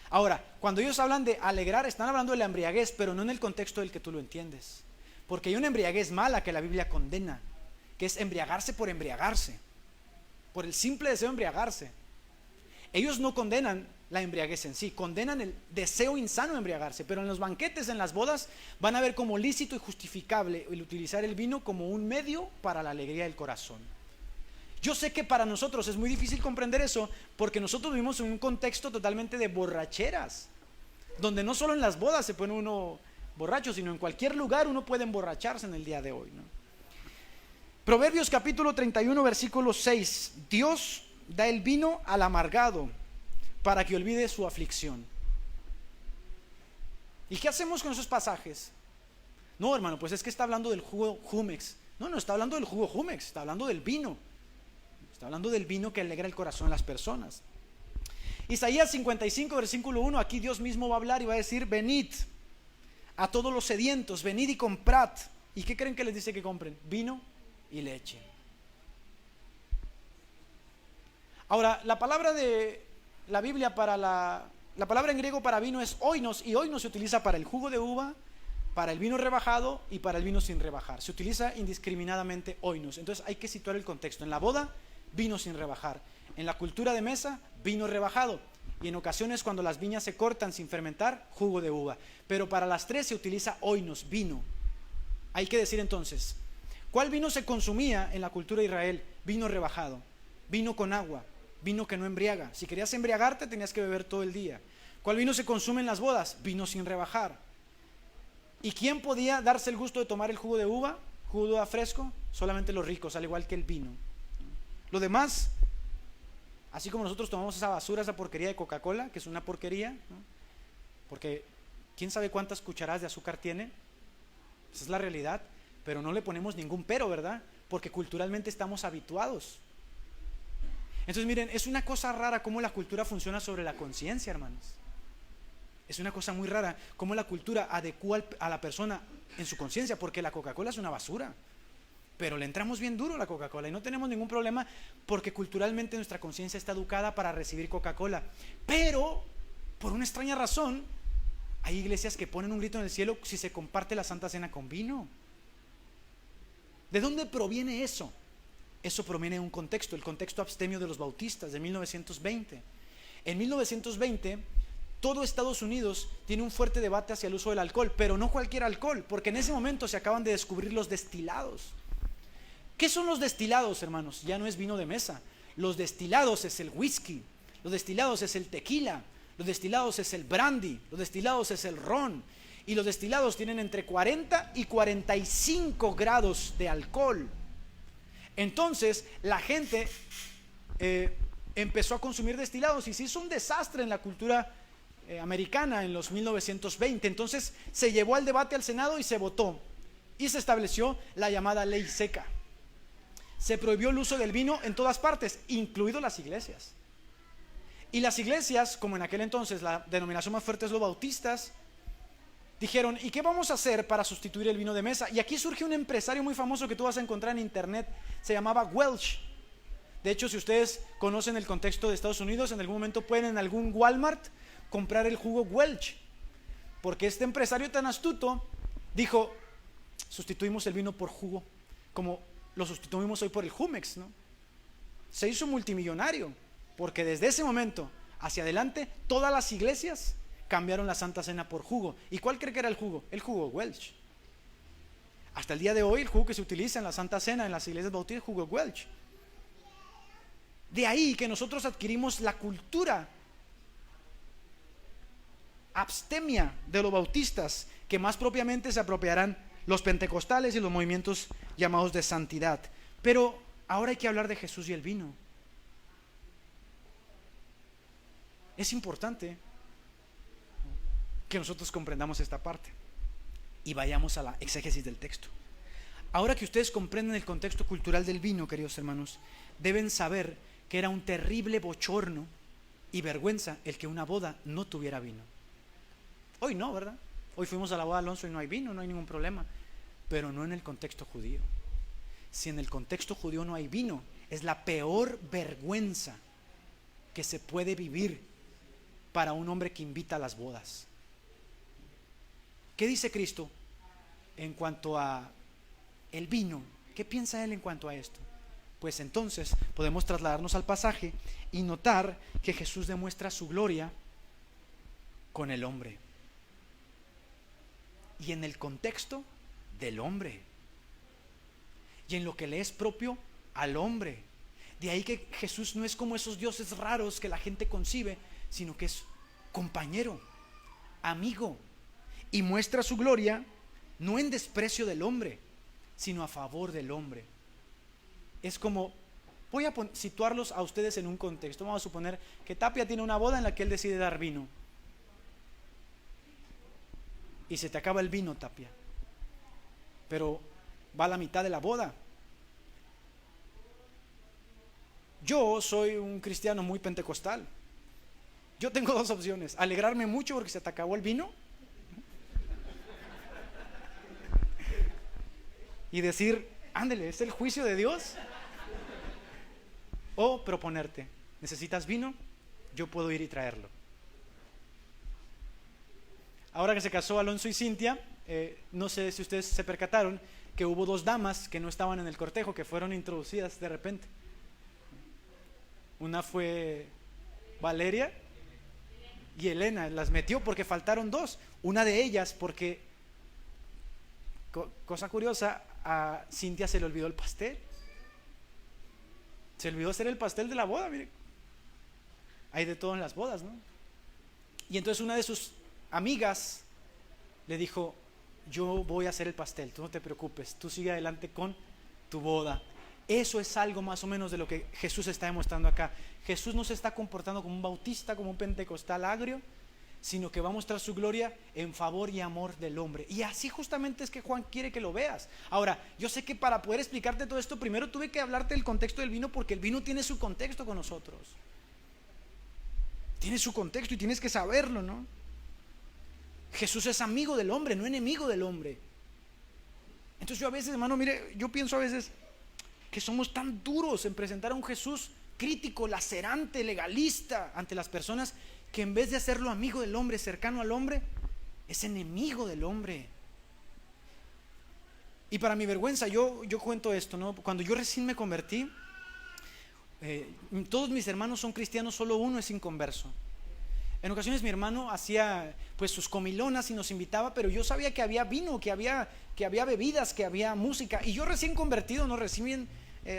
Ahora, cuando ellos hablan de alegrar, están hablando de la embriaguez, pero no en el contexto del que tú lo entiendes, porque hay una embriaguez mala que la Biblia condena, que es embriagarse, por el simple deseo de embriagarse. Ellos no condenan la embriaguez en sí, condenan el deseo insano de embriagarse, pero en los banquetes, en las bodas, van a ver como lícito y justificable el utilizar el vino como un medio para la alegría del corazón. Yo sé que para nosotros es muy difícil comprender eso, porque nosotros vivimos en un contexto totalmente de borracheras, donde no solo en las bodas se pone uno borracho, sino en cualquier lugar uno puede emborracharse en el día de hoy, ¿no? Proverbios capítulo 31 versículo 6, Dios da el vino al amargado para que olvide su aflicción. ¿Y qué hacemos con esos pasajes? No, hermano, pues es que está hablando del jugo Jumex. No está hablando del jugo Jumex, está hablando del vino. Está hablando del vino que alegra el corazón de las personas. Isaías 55 versículo 1, aquí Dios mismo va a hablar y va a decir, venid a todos los sedientos, venid y comprad. ¿Y qué creen que les dice que compren? Vino y leche. Ahora, la palabra de la Biblia para la palabra en griego para vino es oinos, y oinos se utiliza para el jugo de uva, para el vino rebajado y para el vino sin rebajar. Se utiliza indiscriminadamente oinos. Entonces hay que situar el contexto. En la boda, vino sin rebajar. En la cultura de mesa, vino rebajado. Y en ocasiones cuando las viñas se cortan sin fermentar, jugo de uva. Pero para las tres se utiliza oinos, vino. Hay que decir entonces, ¿cuál vino se consumía en la cultura de Israel? Vino rebajado, vino con agua, vino que no embriaga. Si querías embriagarte tenías que beber todo el día. ¿Cuál vino se consume en las bodas? Vino sin rebajar. ¿Y quién podía darse el gusto de tomar el jugo de uva? Jugo de uva fresco, solamente los ricos, al igual que el vino. Lo demás, Así como nosotros tomamos esa basura, esa porquería de Coca-Cola, que es una porquería, ¿no? Porque quién sabe cuántas cucharadas de azúcar tiene. Esa es la realidad, pero no le ponemos ningún pero, ¿verdad? Porque culturalmente estamos habituados. Entonces miren, es una cosa rara cómo la cultura funciona sobre la conciencia, hermanos. Es una cosa muy rara cómo la cultura adecua a la persona en su conciencia, porque la Coca-Cola es una basura, pero le entramos bien duro a la Coca-Cola y no tenemos ningún problema porque culturalmente nuestra conciencia está educada para recibir Coca-Cola. Pero, por una extraña razón, hay iglesias que ponen un grito en el cielo si se comparte la Santa Cena con vino. ¿De dónde proviene eso? Eso proviene de un contexto, el contexto abstemio de los bautistas de 1920. En 1920, todo Estados Unidos tiene un fuerte debate hacia el uso del alcohol, pero no cualquier alcohol, porque en ese momento se acaban de descubrir los destilados. ¿Qué son los destilados, hermanos? Ya no es vino de mesa. Los destilados es el whisky, los destilados es el tequila, los destilados es el brandy, los destilados es el ron, y los destilados tienen entre 40 y 45 grados de alcohol. Entonces la gente empezó a consumir destilados y se hizo un desastre en la cultura americana en los 1920. Entonces se llevó al debate al Senado y se votó y se estableció la llamada ley seca. Se prohibió el uso del vino en todas partes, incluido las iglesias. Y las iglesias, como en aquel entonces la denominación más fuerte es los bautistas, dijeron, ¿y qué vamos a hacer para sustituir el vino de mesa? Y aquí surge un empresario muy famoso que tú vas a encontrar en internet, se llamaba Welch. De hecho, si ustedes conocen el contexto de Estados Unidos, en algún momento pueden en algún Walmart comprar el jugo Welch, porque este empresario tan astuto dijo, sustituimos el vino por jugo, como lo sustituimos hoy por el Jumex, ¿no? Se hizo multimillonario, porque desde ese momento hacia adelante todas las iglesias cambiaron la Santa Cena por jugo. ¿Y cuál cree que era el jugo? El jugo Welch. Hasta el día de hoy el jugo que se utiliza en la Santa Cena en las iglesias bautistas es el jugo Welch. De ahí que nosotros adquirimos la cultura abstemia de los bautistas, que más propiamente se apropiarán los pentecostales y los movimientos llamados de santidad. Pero ahora hay que hablar de Jesús y el vino. Es importante que nosotros comprendamos esta parte y vayamos a la exégesis del texto. Ahora que ustedes comprenden el contexto cultural del vino, queridos hermanos, deben saber que era un terrible bochorno y vergüenza el que una boda no tuviera vino. Hoy no, ¿verdad? Hoy fuimos a la boda de Alonso y no hay vino, no hay ningún problema, pero no en el contexto judío. Si en el contexto judío no hay vino, es la peor vergüenza que se puede vivir para un hombre que invita a las bodas. ¿Qué dice Cristo en cuanto a el vino? ¿Qué piensa Él en cuanto a esto? Pues entonces podemos trasladarnos al pasaje y notar que Jesús demuestra su gloria con el hombre y en el contexto del hombre y en lo que le es propio al hombre. De ahí que Jesús no es como esos dioses raros que la gente concibe, sino que es compañero, amigo, y muestra su gloria no en desprecio del hombre, sino a favor del hombre. Es como, voy a situarlos a ustedes en un contexto. Vamos a suponer que Tapia tiene una boda en la que él decide dar vino y se te acaba el vino, Tapia, pero va a la mitad de la boda. Yo soy un cristiano muy pentecostal. Yo tengo dos opciones: alegrarme mucho porque se te acabó el vino y decir, ándele, es el juicio de Dios. O proponerte, ¿necesitas vino? Yo puedo ir y traerlo. Ahora que se casó Alonso y Cintia, no sé si ustedes se percataron que hubo dos damas que no estaban en el cortejo, que fueron introducidas de repente. Una fue Valeria y Elena, las metió porque faltaron dos. Una de ellas porque, cosa curiosa, a Cintia se le olvidó el pastel. Se olvidó hacer el pastel de la boda, miren. Hay de todo en las bodas, ¿no? Y entonces una de sus amigas le dijo, yo voy a hacer el pastel, tú no te preocupes, tú sigue adelante con tu boda. Eso es algo más o menos de lo que Jesús está demostrando acá. Jesús no se está comportando como un bautista, como un pentecostal agrio, sino que va a mostrar su gloria en favor y amor del hombre. Y así justamente es que Juan quiere que lo veas. Ahora, yo sé que para poder explicarte todo esto, primero tuve que hablarte del contexto del vino, porque el vino tiene su contexto con nosotros. Tiene su contexto y tienes que saberlo, ¿no? Jesús es amigo del hombre, no enemigo del hombre. Entonces yo a veces, hermano, mire, yo pienso a veces que somos tan duros en presentar a un Jesús crítico, lacerante, legalista ante las personas, que en vez de hacerlo amigo del hombre, cercano al hombre, es enemigo del hombre. Y para mi vergüenza, yo cuento esto, ¿no? Cuando yo recién me convertí, todos mis hermanos son cristianos, solo uno es inconverso. En ocasiones mi hermano hacía pues sus comilonas y nos invitaba, pero yo sabía que había vino, que había bebidas, que había música, y yo recién convertido, no recién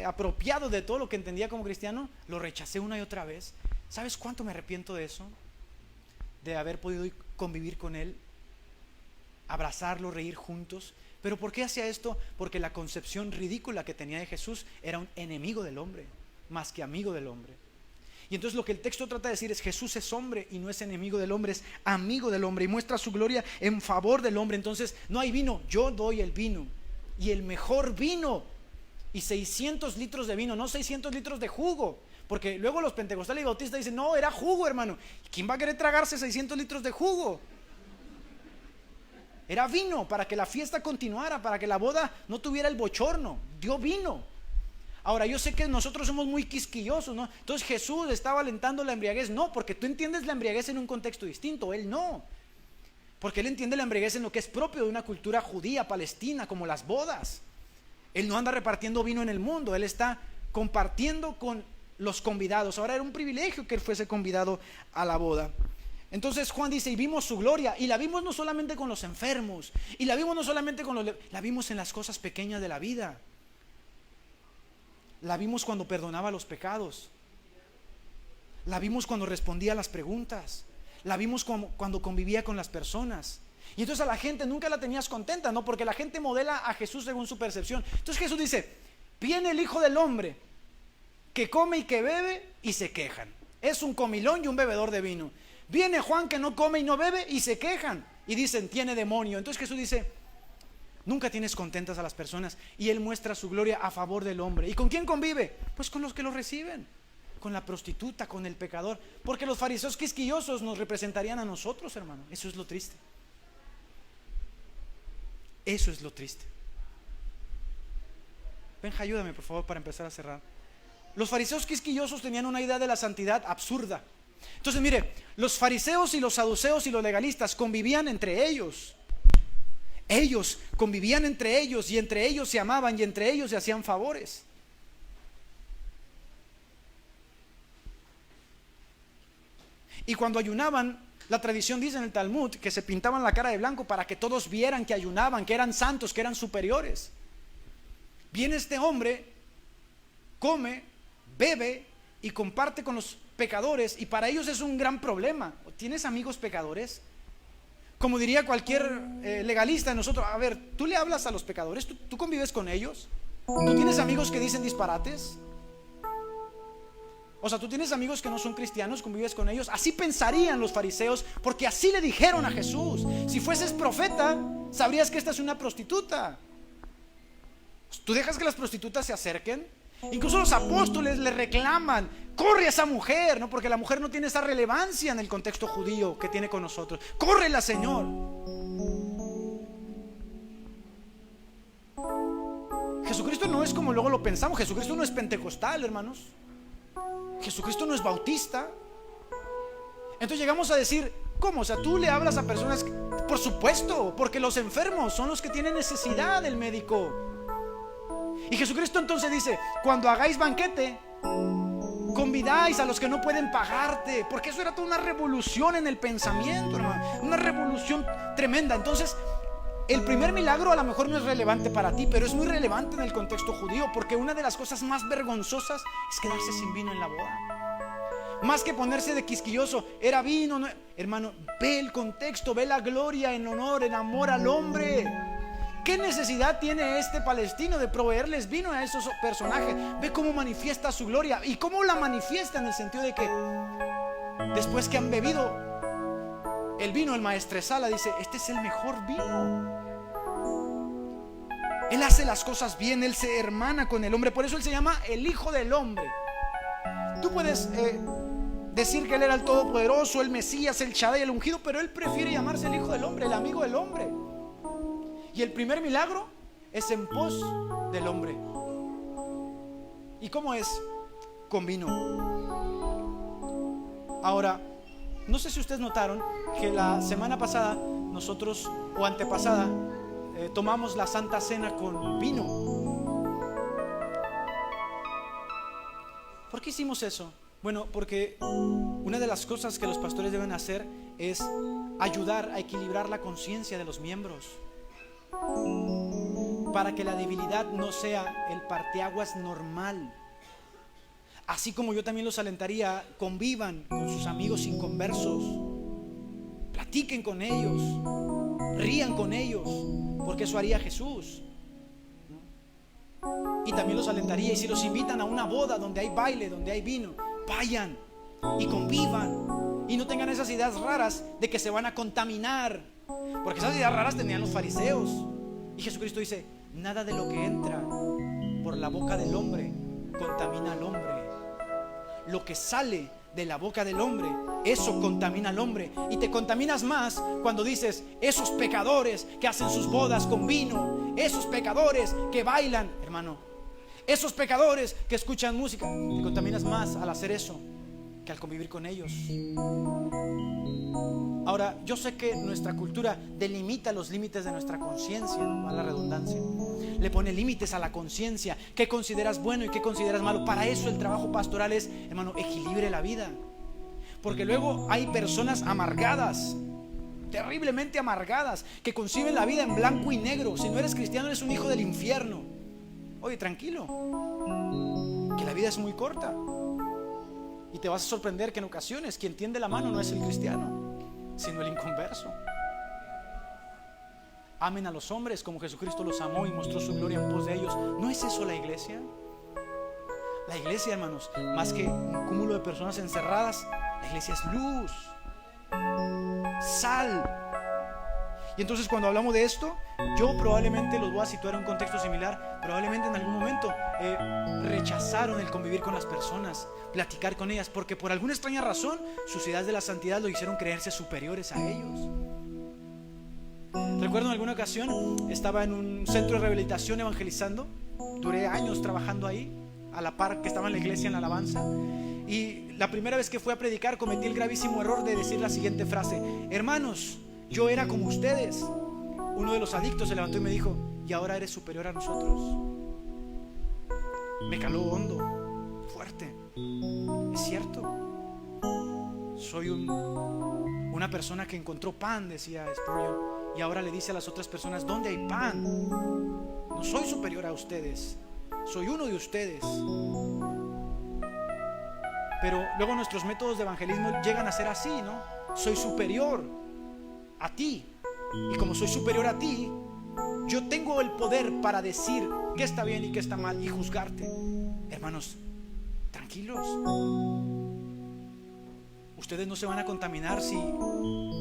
apropiado de todo lo que entendía como cristiano, lo rechacé una y otra vez. ¿Sabes cuánto me arrepiento de eso? De haber podido convivir con él, abrazarlo, reír juntos. ¿Pero por qué hacía esto? Porque la concepción ridícula que tenía de Jesús era un enemigo del hombre, más que amigo del hombre. Y entonces lo que el texto trata de decir es: Jesús es hombre y no es enemigo del hombre, es amigo del hombre y muestra su gloria en favor del hombre. Entonces no hay vino, yo doy el vino, y el mejor vino, y 600 litros de vino, no 600 litros de jugo. Porque luego los pentecostales y bautistas dicen: no, era jugo, hermano. ¿Quién va a querer tragarse 600 litros de jugo? Era vino para que la fiesta continuara, para que la boda no tuviera el bochorno. Dio vino. Ahora, yo sé que nosotros somos muy quisquillosos, ¿no? Entonces Jesús estaba alentando la embriaguez. No, porque tú entiendes la embriaguez en un contexto distinto. Él no. Porque él entiende la embriaguez en lo que es propio de una cultura judía, palestina, como las bodas. Él no anda repartiendo vino en el mundo. Él está compartiendo con los convidados. Ahora era un privilegio que él fuese convidado a la boda. Entonces Juan dice: y vimos su gloria, y la vimos no solamente con los enfermos, y la vimos no solamente la vimos en las cosas pequeñas de la vida. La vimos cuando perdonaba los pecados, la vimos cuando respondía a las preguntas, la vimos cuando convivía con las personas. Y entonces a la gente nunca la tenías contenta, ¿no? Porque la gente modela a Jesús según su percepción. Entonces Jesús dice: viene el Hijo del Hombre, que come y que bebe, y se quejan. Es un comilón y un bebedor de vino. Viene Juan, que no come y no bebe, y se quejan y dicen: tiene demonio. Entonces Jesús dice: nunca tienes contentas a las personas. Y él muestra su gloria a favor del hombre. ¿Y con quién convive? Pues con los que lo reciben, con la prostituta, con el pecador. Porque los fariseos quisquillosos nos representarían a nosotros, hermano. Eso es lo triste. Eso es lo triste. Benja, ayúdame por favor para empezar a cerrar. Los fariseos quisquillosos tenían una idea de la santidad absurda. Entonces mire, los fariseos y los saduceos y los legalistas convivían entre ellos. Ellos convivían entre ellos, y entre ellos se amaban, y entre ellos se hacían favores. Y cuando ayunaban, la tradición dice en el Talmud que se pintaban la cara de blanco para que todos vieran que ayunaban, que eran santos, que eran superiores. Viene este hombre, come, bebe y comparte con los pecadores, y para ellos es un gran problema. ¿Tienes amigos pecadores? Como diría cualquier legalista de nosotros: a ver, ¿tú le hablas a los pecadores? ¿Tú convives con ellos? ¿Tú tienes amigos que dicen disparates? O sea, ¿tú tienes amigos que no son cristianos? ¿Convives con ellos? Así pensarían los fariseos, porque así le dijeron a Jesús: si fueses profeta, sabrías que esta es una prostituta. ¿Tú dejas que las prostitutas se acerquen? Incluso los apóstoles le reclaman: corre a esa mujer, ¿no? Porque la mujer no tiene esa relevancia en el contexto judío que tiene con nosotros. Córrela, Señor. Jesucristo no es como luego lo pensamos. Jesucristo no es pentecostal, hermanos. Jesucristo no es bautista. Entonces llegamos a decir: ¿cómo? O sea, tú le hablas a personas. Por supuesto, porque los enfermos son los que tienen necesidad del médico. Y Jesucristo entonces dice: cuando hagáis banquete, convidáis a los que no pueden pagarte. Porque eso era toda una revolución en el pensamiento, hermano. Una revolución tremenda. Entonces el primer milagro a lo mejor no es relevante para ti, pero es muy relevante en el contexto judío, porque una de las cosas más vergonzosas es quedarse sin vino en la boda. Más que ponerse de quisquilloso, era vino, no. Hermano, ve el contexto, ve la gloria en honor, en amor al hombre. ¿Qué necesidad tiene este palestino de proveerles vino a esos personajes? Ve cómo manifiesta su gloria y cómo la manifiesta, en el sentido de que después que han bebido el vino, el maestresala dice: este es el mejor vino. Él hace las cosas bien, Él se hermana con el hombre. Por eso Él se llama el Hijo del Hombre. Tú puedes decir que Él era el Todopoderoso, el Mesías, el Shaddai, el ungido, pero Él prefiere llamarse el Hijo del Hombre, el amigo del hombre. Y el primer milagro es en pos del hombre. ¿Y cómo es? Con vino. Ahora, no sé si ustedes notaron que la semana pasada nosotros, o antepasada, tomamos la Santa Cena con vino. ¿Por qué hicimos eso? Bueno, porque una de las cosas que los pastores deben hacer es ayudar a equilibrar la conciencia de los miembros, para que la debilidad no sea el parteaguas normal. Así como yo también los alentaría: convivan con sus amigos inconversos, platiquen con ellos, rían con ellos, porque eso haría Jesús. Y también los alentaría, y si los invitan a una boda donde hay baile, donde hay vino, vayan y convivan, y no tengan esas ideas raras de que se van a contaminar, porque esas ideas raras tenían los fariseos. Y Jesucristo dice: nada de lo que entra por la boca del hombre contamina al hombre. Lo que sale de la boca del hombre, eso contamina al hombre. Y te contaminas más cuando dices: esos pecadores que hacen sus bodas con vino, esos pecadores que bailan, hermano, esos pecadores que escuchan música. Te contaminas más al hacer eso que al convivir con ellos. Ahora, yo sé que nuestra cultura delimita los límites de nuestra conciencia, ¿no? A la redundancia, le pone límites a la conciencia. ¿Qué consideras bueno y qué consideras malo? Para eso el trabajo pastoral es, hermano, equilibre la vida. Porque luego hay personas amargadas, terriblemente amargadas, que conciben la vida en blanco y negro. Si no eres cristiano, eres un hijo del infierno. Oye, tranquilo, que la vida es muy corta. Y te vas a sorprender que en ocasiones quien tiende la mano no es el cristiano, sino el inconverso. Amen a los hombres como Jesucristo los amó y mostró su gloria en pos de ellos. ¿No es eso la iglesia? La iglesia, hermanos, más que un cúmulo de personas encerradas, la iglesia es luz, sal. Y entonces, cuando hablamos de esto, yo probablemente los voy a situar en un contexto similar. Probablemente en algún momento rechazaron el convivir con las personas, platicar con ellas, porque por alguna extraña razón sus ideas de la santidad lo hicieron creerse superiores a ellos. Recuerdo en alguna ocasión estaba en un centro de rehabilitación evangelizando. Duré años trabajando ahí, a la par que estaba en la iglesia, en la alabanza. Y la primera vez que fui a predicar cometí el gravísimo error de decir la siguiente frase: hermanos, yo era como ustedes. Uno de los adictos se levantó y me dijo: y ahora eres superior a nosotros. Me caló hondo, fuerte. Es cierto. Soy una persona que encontró pan, decía Spurgeon, y ahora le dice a las otras personas: ¿dónde hay pan? No soy superior a ustedes, soy uno de ustedes. Pero luego nuestros métodos de evangelismo llegan a ser así, ¿no? Soy superior a ti, y como soy superior a ti, yo tengo el poder para decir qué está bien y qué está mal y juzgarte. Hermanos, tranquilos. Ustedes no se van a contaminar si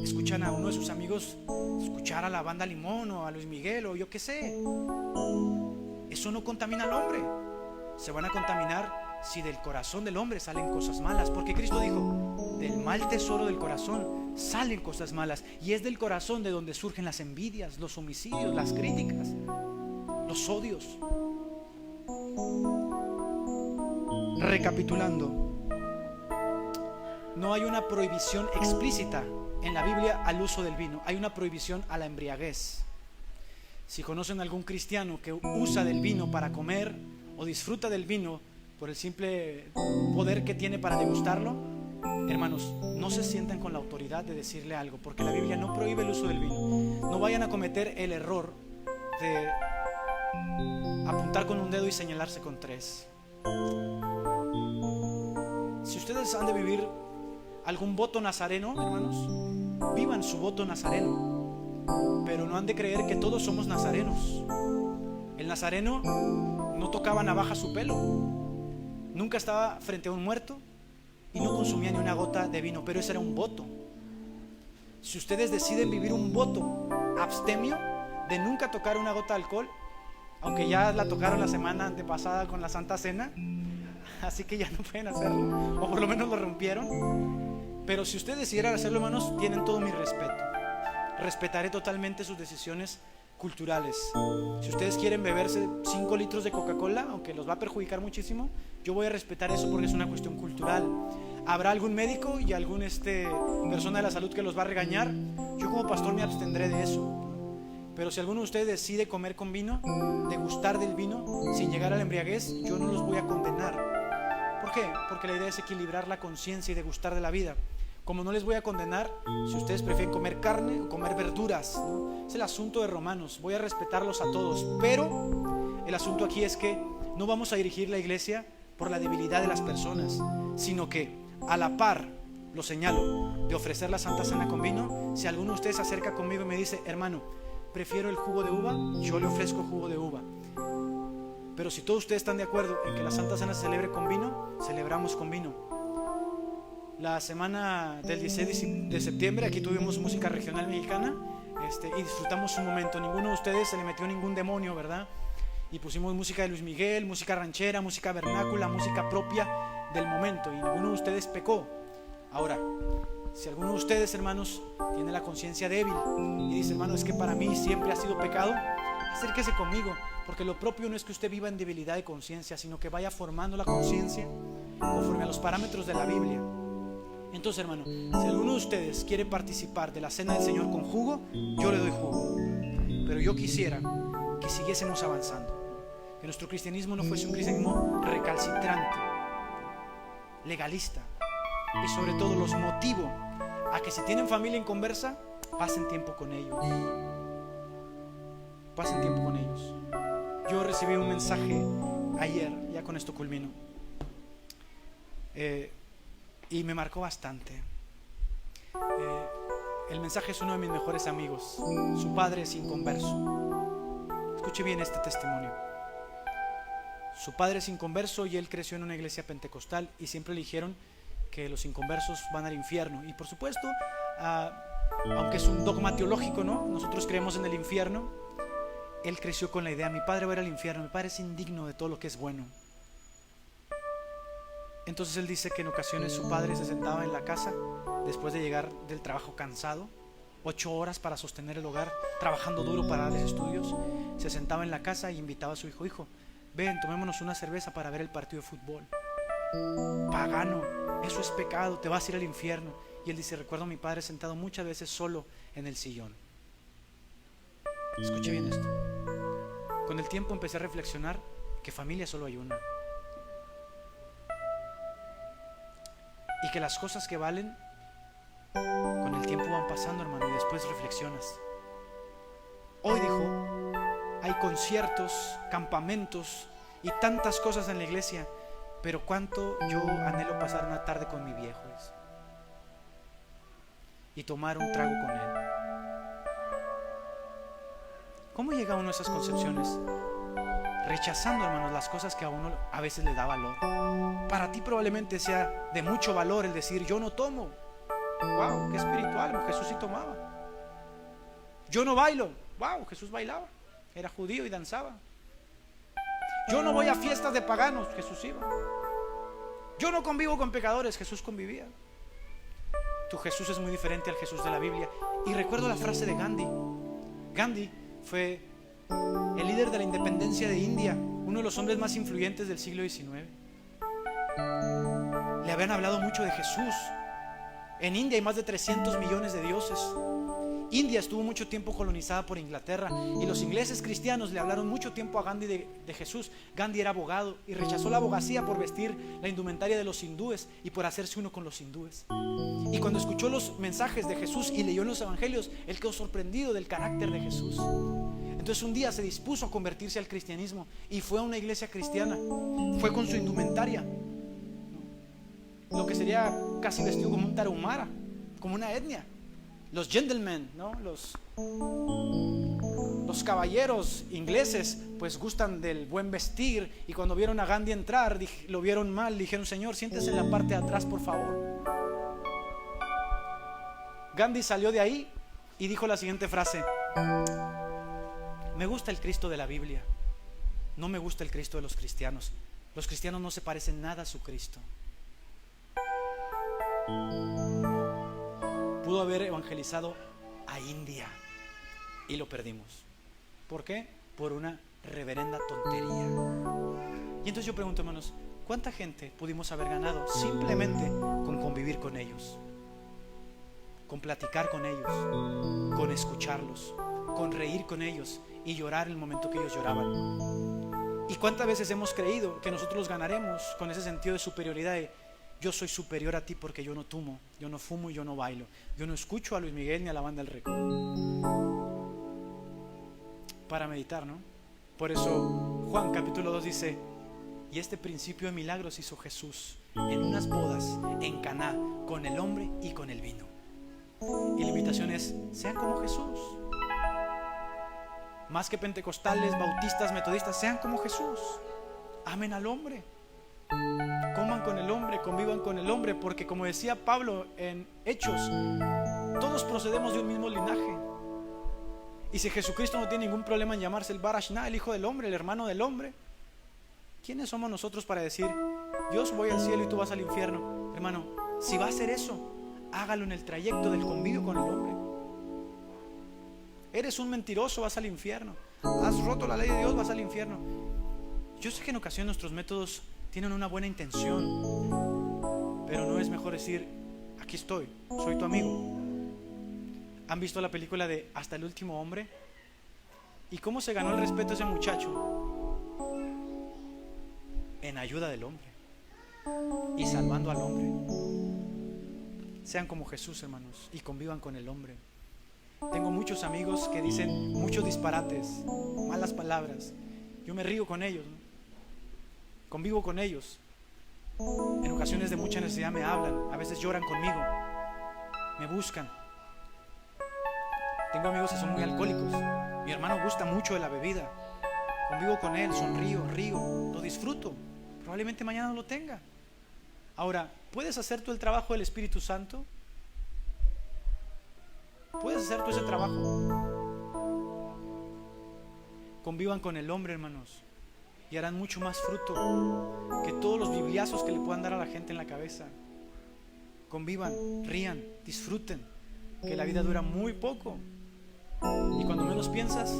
escuchan a uno de sus amigos escuchar a la banda Limón o a Luis Miguel o yo qué sé. Eso no contamina al hombre. Se van a contaminar si del corazón del hombre salen cosas malas, porque Cristo dijo: del mal tesoro del corazón salen cosas malas. Y es del corazón de donde surgen las envidias, los homicidios, las críticas, los odios. Recapitulando, no hay una prohibición explícita en la Biblia al uso del vino. Hay una prohibición a la embriaguez. Si conocen algún cristiano que usa del vino para comer o disfruta del vino por el simple poder que tiene para degustarlo, hermanos, no se sientan con la autoridad de decirle algo, porque la Biblia no prohíbe el uso del vino. No vayan a cometer el error de apuntar con un dedo y señalarse con tres. Si ustedes han de vivir algún voto nazareno, hermanos, vivan su voto nazareno. pero no han de creer que todos somos nazarenos. El nazareno no tocaba navaja a su pelo, nunca estaba frente a un muerto y no consumía ni una gota de vino, pero ese era un voto. Si ustedes deciden vivir un voto abstemio de nunca tocar una gota de alcohol, aunque ya la tocaron la semana antepasada con la Santa Cena, así que ya no pueden hacerlo, o por lo menos lo rompieron. Pero si ustedes decidieran hacerlo, hermanos, tienen todo mi respeto. Respetaré totalmente sus decisiones culturales. Si ustedes quieren beberse 5 litros de Coca-Cola, aunque los va a perjudicar muchísimo, yo voy a respetar eso porque es una cuestión cultural. Habrá algún médico y algún persona de la salud que los va a regañar. Yo como pastor me abstendré de eso. Pero si alguno de ustedes decide comer con vino, degustar del vino sin llegar a la embriaguez, yo no los voy a condenar. ¿Por qué? Porque la idea es equilibrar la conciencia y degustar de la vida. Como no les voy a condenar si ustedes prefieren comer carne o comer verduras, ¿no? Es el asunto de Romanos. Voy a respetarlos a todos, pero el asunto aquí es que no vamos a dirigir la iglesia por la debilidad de las personas, sino que a la par, lo señalo, de ofrecer la Santa Cena con vino, si alguno de ustedes se acerca conmigo y me dice: hermano, prefiero el jugo de uva, yo le ofrezco jugo de uva. Pero si todos ustedes están de acuerdo en que la Santa Cena se celebre con vino, celebramos con vino. La semana del 16 de septiembre aquí tuvimos música regional mexicana y disfrutamos un momento. Ninguno de ustedes se le metió ningún demonio, ¿verdad? Y pusimos música de Luis Miguel, música ranchera, música vernácula, música propia del momento, y ninguno de ustedes pecó. Ahora, si alguno de ustedes, hermanos, tiene la conciencia débil y dice: hermano, es que para mí siempre ha sido pecado, acérquese conmigo, porque lo propio no es que usted viva en debilidad de conciencia, sino que vaya formando la conciencia conforme a los parámetros de la Biblia. Entonces, hermano, si alguno de ustedes quiere participar de la cena del Señor con jugo, yo le doy jugo. Pero yo quisiera que siguiésemos avanzando, que nuestro cristianismo no fuese un cristianismo recalcitrante, legalista, y sobre todo los motivo a que si tienen familia inconversa, pasen tiempo con ellos. Pasen tiempo con ellos. Yo recibí un mensaje ayer, ya con esto culmino, y me marcó bastante. El mensaje es uno de mis mejores amigos. Su padre es inconverso. Escuche bien este testimonio. Su padre es inconverso y él creció en una iglesia pentecostal, y siempre le dijeron que los inconversos van al infierno. Y por supuesto, aunque es un dogma teológico, ¿no? Nosotros creemos en el infierno. Él creció con la idea: mi padre va a ir al infierno, mi padre es indigno de todo lo que es bueno. Entonces él dice que en ocasiones su padre se sentaba en la casa después de llegar del trabajo cansado, 8 horas para sostener el hogar, trabajando duro para darles estudios. Se sentaba en la casa y invitaba a su hijo: hijo, ven, tomémonos una cerveza para ver el partido de fútbol. Pagano, eso es pecado, te vas a ir al infierno. Y él dice: recuerdo a mi padre sentado muchas veces solo en el sillón. Escuche bien esto. Con el tiempo empecé a reflexionar que familia solo hay una, y que las cosas que valen con el tiempo van pasando, hermano, y después reflexionas. Hoy, dijo, hay conciertos, campamentos y tantas cosas en la iglesia, pero cuánto yo anhelo pasar una tarde con mi viejo y tomar un trago con él. ¿Cómo llega uno a esas concepciones? Rechazando, hermanos, las cosas que a uno a veces le da valor. Para ti probablemente sea de mucho valor el decir: yo no tomo. Wow, qué espiritual, Jesús sí tomaba. Yo no bailo. Wow, Jesús bailaba, era judío y danzaba. Yo no voy a fiestas de paganos. Jesús iba. Yo no convivo con pecadores. Jesús convivía. Tu Jesús es muy diferente al Jesús de la Biblia. Y recuerdo la frase de Gandhi. Gandhi fue el líder de la independencia de India, uno de los hombres más influyentes del siglo XIX. Le habían hablado mucho de Jesús. En India hay más de 300 millones de dioses. India estuvo mucho tiempo colonizada por Inglaterra, y los ingleses cristianos le hablaron mucho tiempo a Gandhi de Jesús. Gandhi era abogado y rechazó la abogacía por vestir la indumentaria de los hindúes y por hacerse uno con los hindúes. Y cuando escuchó los mensajes de Jesús y leyó en los evangelios, él quedó sorprendido del carácter de Jesús. Entonces un día se dispuso a convertirse al cristianismo y fue a una iglesia cristiana. Fue con su indumentaria, lo que sería casi vestido como un tarahumara, como una etnia. Los gentlemen, ¿no? Los Los caballeros ingleses pues gustan del buen vestir, y cuando vieron a Gandhi entrar lo vieron mal, dijeron: Señor, siéntese en la parte de atrás, por favor. Gandhi salió de ahí y dijo la siguiente frase: me gusta el Cristo de la Biblia, no me gusta el Cristo de los cristianos. Los cristianos no se parecen nada a su Cristo. Pudo haber evangelizado a India y lo perdimos. ¿Por qué? Por una reverenda tontería. Y entonces yo pregunto, hermanos, ¿cuánta gente pudimos haber ganado simplemente con convivir con ellos, con platicar con ellos, con escucharlos, con reír con ellos y llorar en el momento que ellos lloraban? ¿Y cuántas veces hemos creído que nosotros los ganaremos con ese sentido de superioridad de: yo soy superior a ti porque yo no tomo, yo no fumo y yo no bailo, yo no escucho a Luis Miguel ni a la Banda del Recodo? Para meditar, ¿no? Por eso Juan capítulo 2 dice: y este principio de milagros hizo Jesús en unas bodas en Caná con el hombre y con el vino. Y la invitación es: sean como Jesús. Más que pentecostales, bautistas, metodistas, sean como Jesús. Amen al hombre, coman con el hombre, convivan con el hombre, porque como decía Pablo en Hechos, todos procedemos de un mismo linaje. Y si Jesucristo no tiene ningún problema en llamarse el Bar Ashna, el Hijo del Hombre, el hermano del hombre, ¿quiénes somos nosotros para decir: yo voy al cielo y tú vas al infierno? Hermano, si va a hacer eso, hágalo en el trayecto del convivio con el hombre. Eres un mentiroso, vas al infierno. Has roto la ley de Dios, vas al infierno. Yo sé que en ocasiones nuestros métodos tienen una buena intención, pero no es mejor decir: aquí estoy, soy tu amigo. ¿Han visto la película de Hasta el último hombre? ¿Y cómo se ganó el respeto ese muchacho? En ayuda del hombre y salvando al hombre. Sean como Jesús, hermanos, y convivan con el hombre. Tengo muchos amigos que dicen muchos disparates, malas palabras. Yo me río con ellos, ¿no? Convivo con ellos. En ocasiones de mucha necesidad me hablan, a veces lloran conmigo, me buscan. Tengo amigos que son muy alcohólicos. Mi hermano gusta mucho de la bebida. Convivo con él, sonrío, río, lo disfruto. Probablemente mañana no lo tenga. Ahora, ¿puedes hacer tú el trabajo del Espíritu Santo? ¿Puedes hacer tú ese trabajo? Convivan con el hombre, hermanos, y harán mucho más fruto que todos los bibliazos que le puedan dar a la gente en la cabeza. Convivan, rían, disfruten, que la vida dura muy poco. Y cuando menos piensas,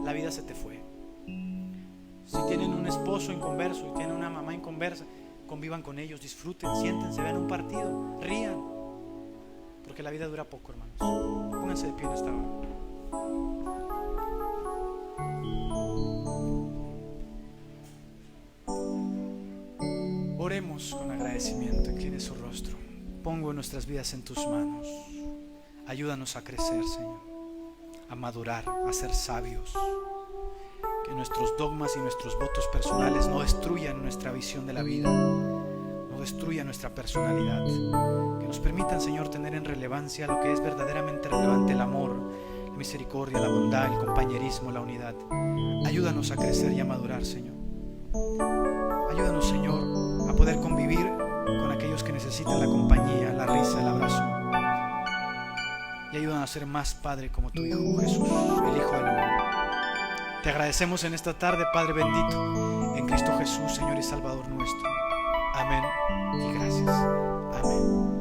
la vida se te fue. Si tienen un esposo inconverso y tienen una mamá inconversa, convivan con ellos, disfruten, siéntense, vean un partido, rían, porque la vida dura poco, hermanos. Pónganse de pie en esta hora. Oremos con agradecimiento. Incline su rostro. Pongo nuestras vidas en tus manos. Ayúdanos a crecer, Señor, a madurar, a ser sabios. Que nuestros dogmas y nuestros votos personales no destruyan nuestra visión de la vida, no destruyan nuestra personalidad. Que nos permitan, Señor, tener en relevancia lo que es verdaderamente relevante: el amor, la misericordia, la bondad, el compañerismo, la unidad. Ayúdanos a crecer y a madurar, Señor. Ayúdanos, Señor, a poder convivir con aquellos que necesitan la compañía, la risa, el abrazo. Y ayúdanos a ser más Padre como tu Hijo Jesús, el Hijo del Hombre. Te agradecemos en esta tarde, Padre bendito, en Cristo Jesús, Señor y Salvador nuestro. Amén y gracias. Amén.